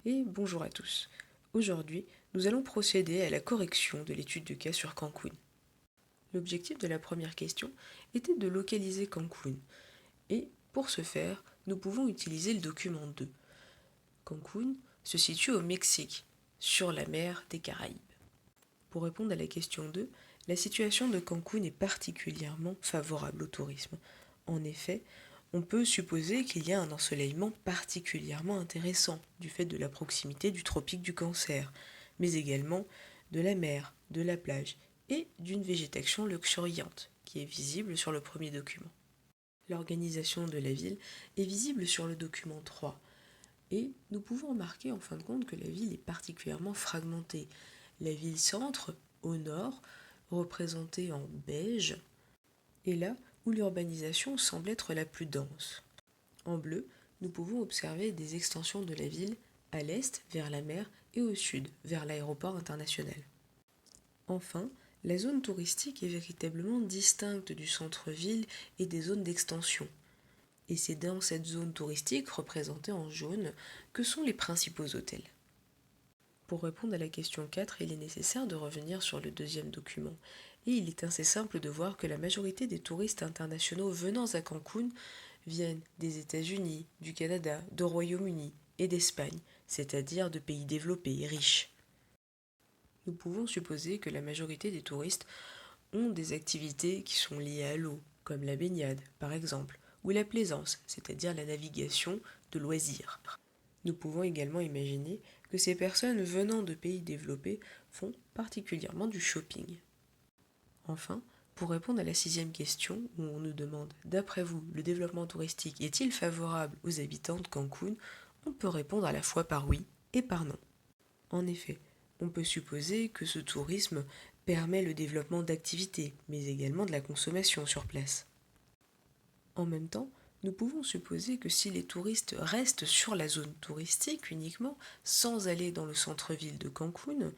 et bonjour à tous. Aujourd'hui, nous allons procéder à la correction de l'étude de cas sur Cancun. L'objectif de la première question était de localiser Cancun, et pour ce faire, nous pouvons utiliser le document 2. Cancun se situe au Mexique, sur la mer des Caraïbes. Pour répondre à la question 2, la situation de Cancun est particulièrement favorable au tourisme. En effet, on peut supposer qu'il y a un ensoleillement particulièrement intéressant du fait de la proximité du tropique du Cancer, mais également de la mer, de la plage et d'une végétation luxuriante qui est visible sur le premier document. L'organisation de la ville est visible sur le document 3 et nous pouvons remarquer en fin de compte que la ville est particulièrement fragmentée. La ville-centre, au nord, représentée en beige, est là où l'urbanisation semble être la plus dense. En bleu, nous pouvons observer des extensions de la ville à l'est vers la mer et au sud vers l'aéroport international. Enfin, la zone touristique est véritablement distincte du centre-ville et des zones d'extension. Et c'est dans cette zone touristique représentée en jaune que sont les principaux hôtels. Pour répondre à la question 4, il est nécessaire de revenir sur le deuxième document. Et il est assez simple de voir que la majorité des touristes internationaux venant à Cancun viennent des États-Unis, du Canada, du Royaume-Uni et d'Espagne, c'est-à-dire de pays développés et riches. Nous pouvons supposer que la majorité des touristes ont des activités qui sont liées à l'eau, comme la baignade par exemple, ou la plaisance, c'est-à-dire la navigation de loisirs. Nous pouvons également imaginer que ces personnes venant de pays développés font particulièrement du shopping. Enfin, pour répondre à la sixième question, où on nous demande « D'après vous, le développement touristique est-il favorable aux habitants de Cancun ?», on peut répondre à la fois par oui et par non. En effet, on peut supposer que ce tourisme permet le développement d'activités, mais également de la consommation sur place. En même temps, nous pouvons supposer que si les touristes restent sur la zone touristique uniquement, sans aller dans le centre-ville de Cancun,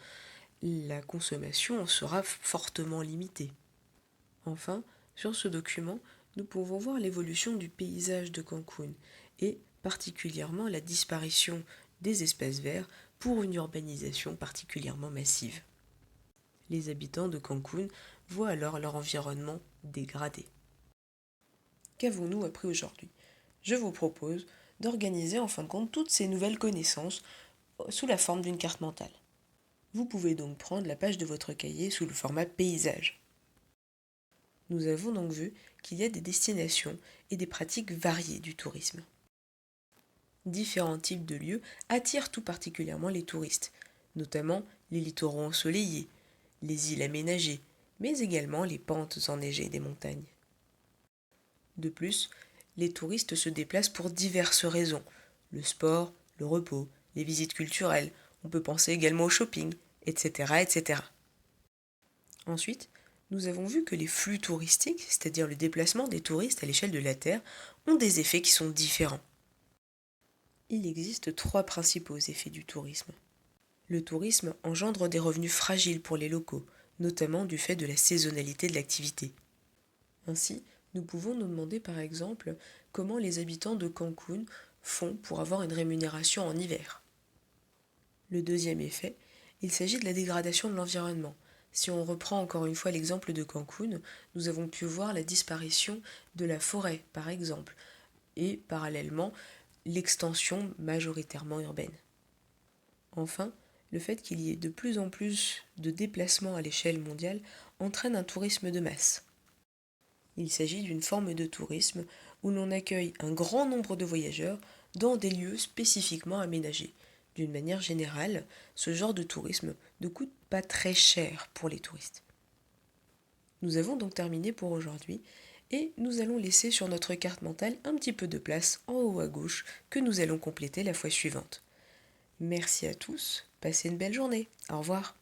la consommation sera fortement limitée. Enfin, sur ce document, nous pouvons voir l'évolution du paysage de Cancun et particulièrement la disparition des espaces verts pour une urbanisation particulièrement massive. Les habitants de Cancun voient alors leur environnement dégradé. Qu'avons-nous appris aujourd'hui ? Je vous propose d'organiser en fin de compte toutes ces nouvelles connaissances sous la forme d'une carte mentale. Vous pouvez donc prendre la page de votre cahier sous le format paysage. Nous avons donc vu qu'il y a des destinations et des pratiques variées du tourisme. Différents types de lieux attirent tout particulièrement les touristes, notamment les littoraux ensoleillés, les îles aménagées, mais également les pentes enneigées des montagnes. De plus, les touristes se déplacent pour diverses raisons, le sport, le repos, les visites culturelles, on peut penser également au shopping, etc., etc. Ensuite, nous avons vu que les flux touristiques, c'est-à-dire le déplacement des touristes à l'échelle de la Terre, ont des effets qui sont différents. Il existe 3 principaux effets du tourisme. Le tourisme engendre des revenus fragiles pour les locaux, notamment du fait de la saisonnalité de l'activité. Ainsi, nous pouvons nous demander par exemple comment les habitants de Cancun font pour avoir une rémunération en hiver. Le deuxième effet, il s'agit de la dégradation de l'environnement. Si on reprend encore une fois l'exemple de Cancun, nous avons pu voir la disparition de la forêt par exemple, et parallèlement l'extension majoritairement urbaine. Enfin, le fait qu'il y ait de plus en plus de déplacements à l'échelle mondiale entraîne un tourisme de masse. Il s'agit d'une forme de tourisme où l'on accueille un grand nombre de voyageurs dans des lieux spécifiquement aménagés. D'une manière générale, ce genre de tourisme ne coûte pas très cher pour les touristes. Nous avons donc terminé pour aujourd'hui et nous allons laisser sur notre carte mentale un petit peu de place en haut à gauche que nous allons compléter la fois suivante. Merci à tous, passez une belle journée, au revoir.